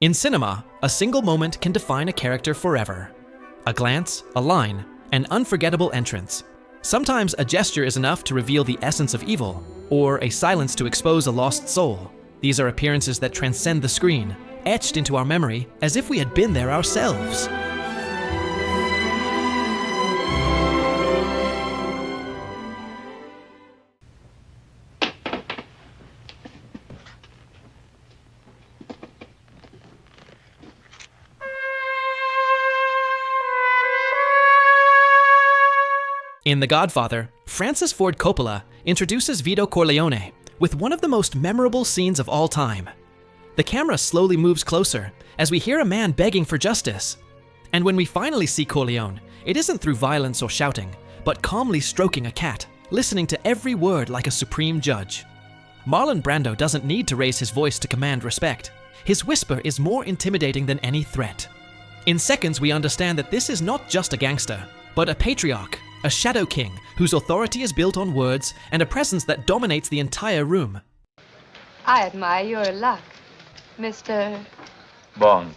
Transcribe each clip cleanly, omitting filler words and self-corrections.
In cinema, a single moment can define a character forever. A glance, a line, an unforgettable entrance. Sometimes a gesture is enough to reveal the essence of evil, or a silence to expose a lost soul. These are appearances that transcend the screen, etched into our memory as if we had been there ourselves. In The Godfather, Francis Ford Coppola introduces Vito Corleone with one of the most memorable scenes of all time. The camera slowly moves closer as we hear a man begging for justice. And when we finally see Corleone, it isn't through violence or shouting, but calmly stroking a cat, listening to every word like a supreme judge. Marlon Brando doesn't need to raise his voice to command respect. His whisper is more intimidating than any threat. In seconds, we understand that this is not just a gangster, but a patriarch, a shadow king whose authority is built on words and a presence that dominates the entire room. I admire your luck, Mr. Bond.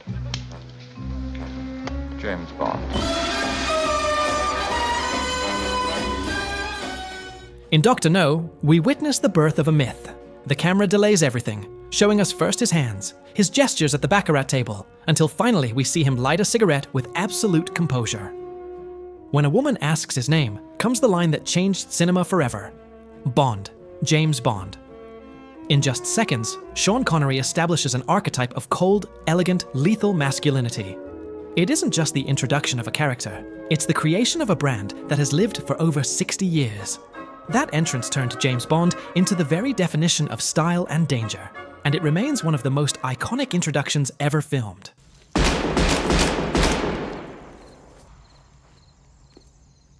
James Bond. In Dr. No, we witness the birth of a myth. The camera delays everything, showing us first his hands, his gestures at the baccarat table, until finally we see him light a cigarette with absolute composure. When a woman asks his name, comes the line that changed cinema forever. Bond, James Bond. In just seconds, Sean Connery establishes an archetype of cold, elegant, lethal masculinity. It isn't just the introduction of a character, it's the creation of a brand that has lived for over 60 years. That entrance turned James Bond into the very definition of style and danger, and it remains one of the most iconic introductions ever filmed.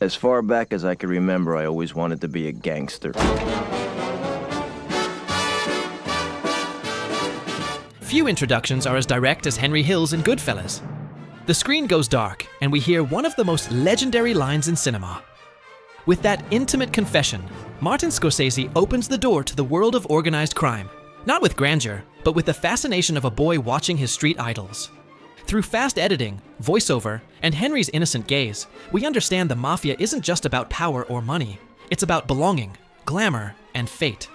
As far back as I can remember, I always wanted to be a gangster. Few introductions are as direct as Henry Hill's in Goodfellas. The screen goes dark, and we hear one of the most legendary lines in cinema. With that intimate confession, Martin Scorsese opens the door to the world of organized crime, not with grandeur, but with the fascination of a boy watching his street idols. Through fast editing, voiceover, and Henry's innocent gaze, we understand the mafia isn't just about power or money. It's about belonging, glamour, and fate.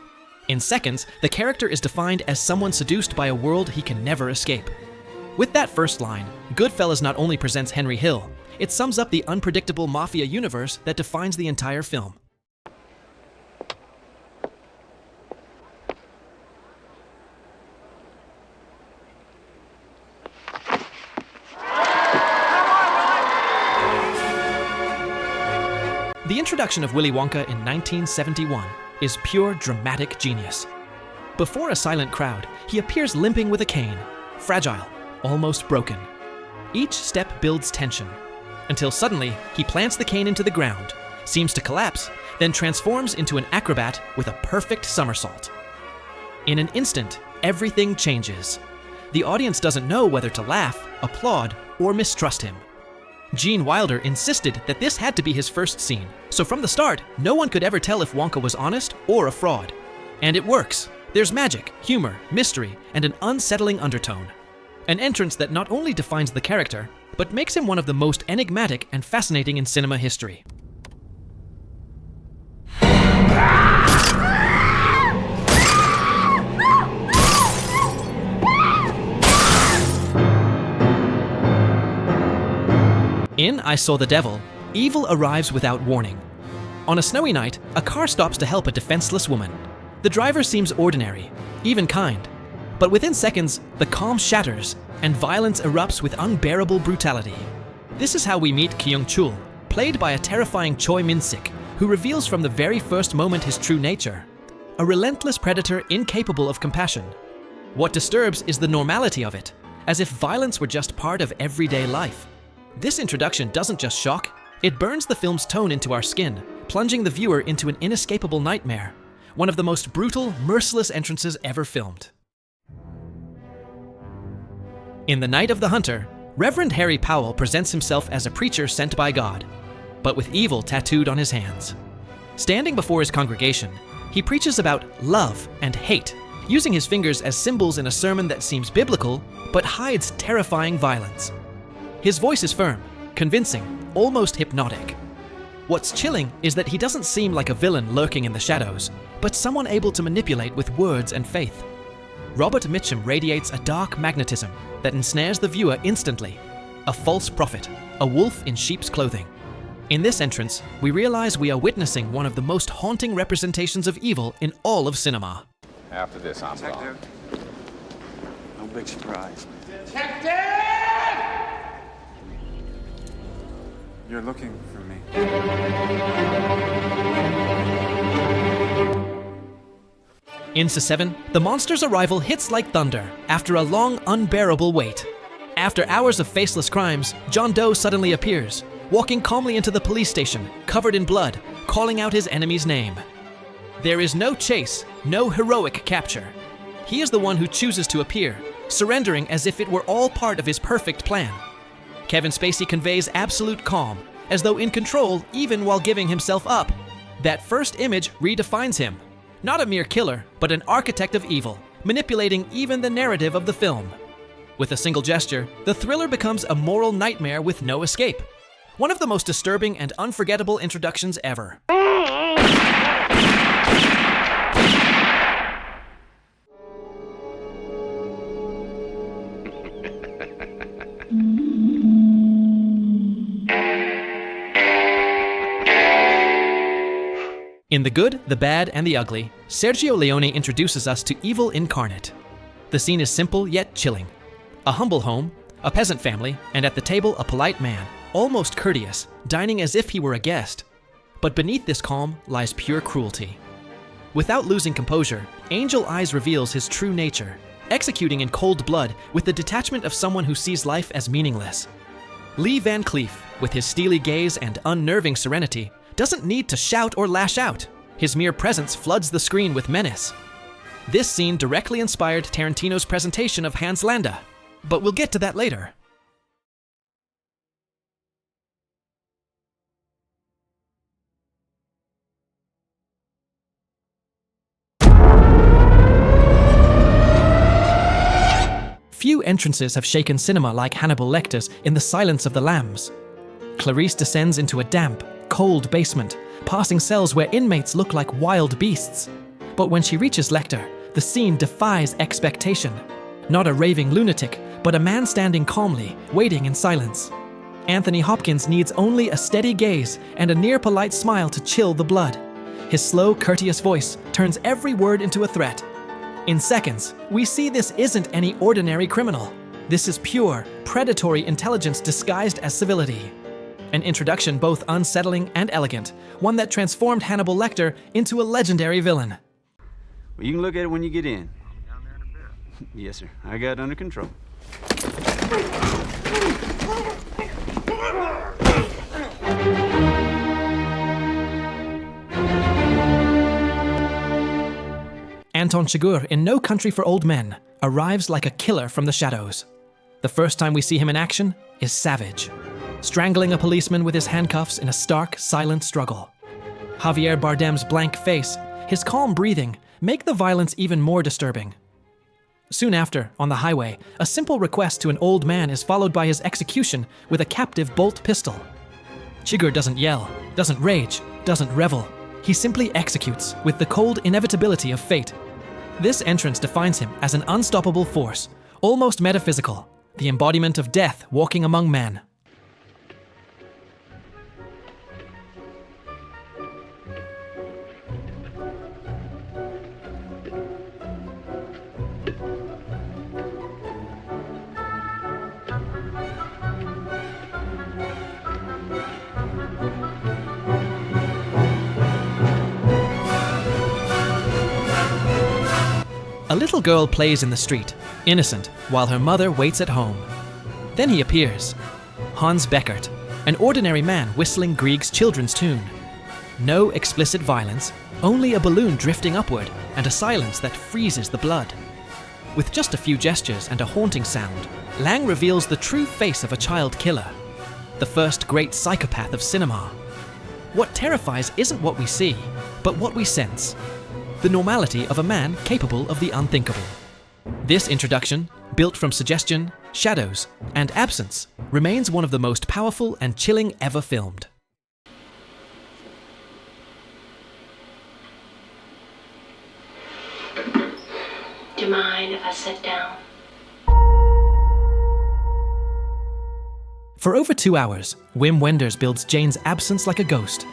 In seconds, the character is defined as someone seduced by a world he can never escape. With that first line, Goodfellas not only presents Henry Hill, it sums up the unpredictable mafia universe that defines the entire film. The introduction of Willy Wonka in 1971 is pure dramatic genius. Before a silent crowd, he appears limping with a cane, fragile, almost broken. Each step builds tension, until suddenly he plants the cane into the ground, seems to collapse, then transforms into an acrobat with a perfect somersault. In an instant, everything changes. The audience doesn't know whether to laugh, applaud, or mistrust him. Gene Wilder insisted that this had to be his first scene, so from the start, no one could ever tell if Wonka was honest or a fraud. And it works. There's magic, humor, mystery, and an unsettling undertone. An entrance that not only defines the character, but makes him one of the most enigmatic and fascinating in cinema history. In I Saw the Devil, evil arrives without warning. On a snowy night, a car stops to help a defenseless woman. The driver seems ordinary, even kind. But within seconds, the calm shatters, and violence erupts with unbearable brutality. This is how we meet Kyung-chul, played by a terrifying Choi Min-sik, who reveals from the very first moment his true nature. A relentless predator incapable of compassion. What disturbs is the normality of it, as if violence were just part of everyday life. This introduction doesn't just shock, it burns the film's tone into our skin, plunging the viewer into an inescapable nightmare, one of the most brutal, merciless entrances ever filmed. In The Night of the Hunter, Reverend Harry Powell presents himself as a preacher sent by God, but with evil tattooed on his hands. Standing before his congregation, he preaches about love and hate, using his fingers as symbols in a sermon that seems biblical, but hides terrifying violence. His voice is firm, convincing, almost hypnotic. What's chilling is that he doesn't seem like a villain lurking in the shadows, but someone able to manipulate with words and faith. Robert Mitchum radiates a dark magnetism that ensnares the viewer instantly. A false prophet, a wolf in sheep's clothing. In this entrance, we realize we are witnessing one of the most haunting representations of evil in all of cinema. After this, I'm gone. No big surprise. You're looking for me. In Se7, the monster's arrival hits like thunder after a long, unbearable wait. After hours of faceless crimes, John Doe suddenly appears, walking calmly into the police station, covered in blood, calling out his enemy's name. There is no chase, no heroic capture. He is the one who chooses to appear, surrendering as if it were all part of his perfect plan. Kevin Spacey conveys absolute calm, as though in control even while giving himself up. That first image redefines him. Not a mere killer, but an architect of evil, manipulating even the narrative of the film. With a single gesture, the thriller becomes a moral nightmare with no escape. One of the most disturbing and unforgettable introductions ever. In The Good, the Bad, and the Ugly, Sergio Leone introduces us to evil incarnate. The scene is simple yet chilling. A humble home, a peasant family, and at the table a polite man, almost courteous, dining as if he were a guest. But beneath this calm lies pure cruelty. Without losing composure, Angel Eyes reveals his true nature, executing in cold blood with the detachment of someone who sees life as meaningless. Lee Van Cleef, with his steely gaze and unnerving serenity, doesn't need to shout or lash out. His mere presence floods the screen with menace. This scene directly inspired Tarantino's presentation of Hans Landa, but we'll get to that later. Few entrances have shaken cinema like Hannibal Lecter's in The Silence of the Lambs. Clarice descends into a damp, cold basement, passing cells where inmates look like wild beasts. But when she reaches Lecter, the scene defies expectation. Not a raving lunatic, but a man standing calmly, waiting in silence. Anthony Hopkins needs only a steady gaze and a near-polite smile to chill the blood. His slow, courteous voice turns every word into a threat. In seconds, we see this isn't any ordinary criminal. This is pure, predatory intelligence disguised as civility. An introduction both unsettling and elegant, one that transformed Hannibal Lecter into a legendary villain. Well, you can look at it when you get in. Yes, sir. I got it under control. Anton Chigurh in No Country for Old Men arrives like a killer from the shadows. The first time we see him in action is savage, strangling a policeman with his handcuffs in a stark, silent struggle. Javier Bardem's blank face, his calm breathing, make the violence even more disturbing. Soon after, on the highway, a simple request to an old man is followed by his execution with a captive bolt pistol. Chigurh doesn't yell, doesn't rage, doesn't revel. He simply executes with the cold inevitability of fate. This entrance defines him as an unstoppable force, almost metaphysical, the embodiment of death walking among men. A little girl plays in the street, innocent, while her mother waits at home. Then he appears. Hans Beckert, an ordinary man whistling Grieg's children's tune. No explicit violence, only a balloon drifting upward and a silence that freezes the blood. With just a few gestures and a haunting sound, Lang reveals the true face of a child killer, the first great psychopath of cinema. What terrifies isn't what we see, but what we sense. The normality of a man capable of the unthinkable. This introduction, built from suggestion, shadows, and absence, remains one of the most powerful and chilling ever filmed. Do you mind if I sit down? For over 2 hours, Wim Wenders builds Jane's absence like a ghost.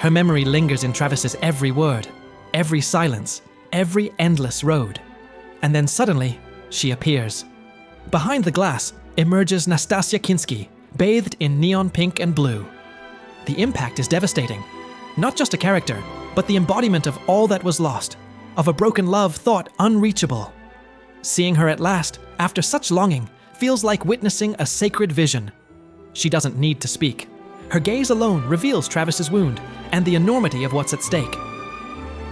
Her memory lingers in Travis's every word, every silence, every endless road. And then suddenly, she appears. Behind the glass emerges Nastasia Kinski, bathed in neon pink and blue. The impact is devastating. Not just a character, but the embodiment of all that was lost, of a broken love thought unreachable. Seeing her at last, after such longing, feels like witnessing a sacred vision. She doesn't need to speak. Her gaze alone reveals Travis's wound and the enormity of what's at stake.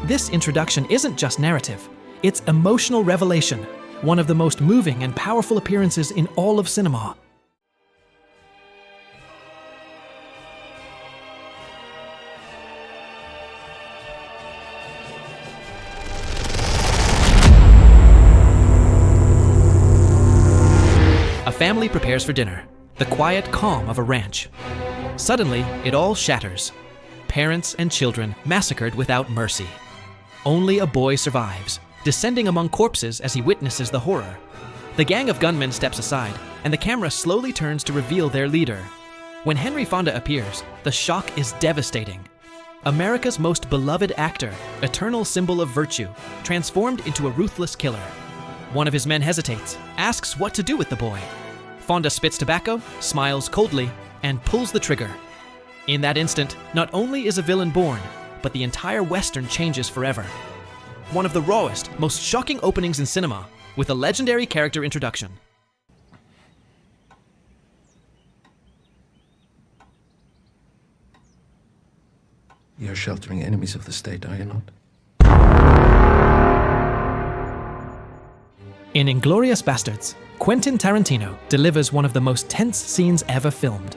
This introduction isn't just narrative, it's emotional revelation, one of the most moving and powerful appearances in all of cinema. A family prepares for dinner, the quiet calm of a ranch. Suddenly, it all shatters. Parents and children massacred without mercy. Only a boy survives, descending among corpses as he witnesses the horror. The gang of gunmen steps aside, and the camera slowly turns to reveal their leader. When Henry Fonda appears, the shock is devastating. America's most beloved actor, eternal symbol of virtue, transformed into a ruthless killer. One of his men hesitates, asks what to do with the boy. Fonda spits tobacco, smiles coldly, and pulls the trigger. In that instant, not only is a villain born, but the entire Western changes forever. One of the rawest, most shocking openings in cinema, with a legendary character introduction. You're sheltering enemies of the state, are you not? In Inglourious Basterds, Quentin Tarantino delivers one of the most tense scenes ever filmed.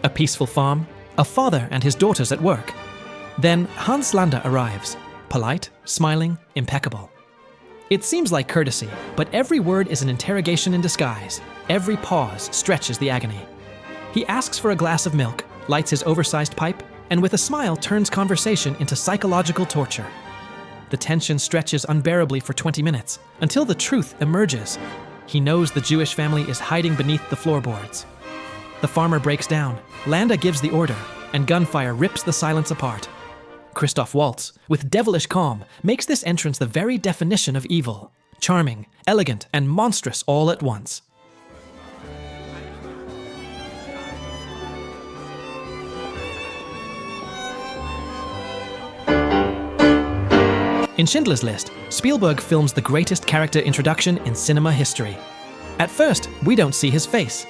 A peaceful farm, a father and his daughters at work. Then Hans Landa arrives, polite, smiling, impeccable. It seems like courtesy, but every word is an interrogation in disguise. Every pause stretches the agony. He asks for a glass of milk, lights his oversized pipe, and with a smile turns conversation into psychological torture. The tension stretches unbearably for 20 minutes, until the truth emerges. He knows the Jewish family is hiding beneath the floorboards. The farmer breaks down, Landa gives the order, and gunfire rips the silence apart. Christoph Waltz, with devilish calm, makes this entrance the very definition of evil. Charming, elegant, and monstrous all at once. In Schindler's List, Spielberg films the greatest character introduction in cinema history. At first, we don't see his face.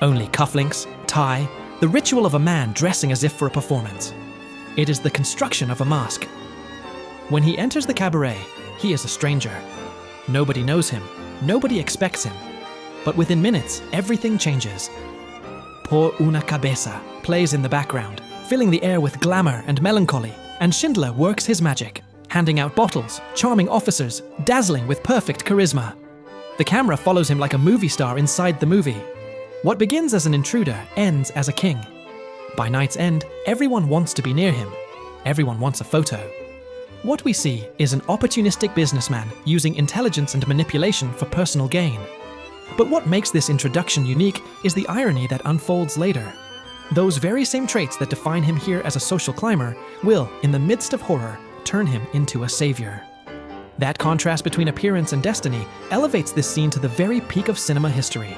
Only cufflinks, tie, the ritual of a man dressing as if for a performance. It is the construction of a mask. When he enters the cabaret, he is a stranger. Nobody knows him, nobody expects him. But within minutes, everything changes. Por una cabeza plays in the background, filling the air with glamour and melancholy, and Schindler works his magic, handing out bottles, charming officers, dazzling with perfect charisma. The camera follows him like a movie star inside the movie. What begins as an intruder ends as a king. By night's end, everyone wants to be near him. Everyone wants a photo. What we see is an opportunistic businessman using intelligence and manipulation for personal gain. But what makes this introduction unique is the irony that unfolds later. Those very same traits that define him here as a social climber will, in the midst of horror, turn him into a savior. That contrast between appearance and destiny elevates this scene to the very peak of cinema history.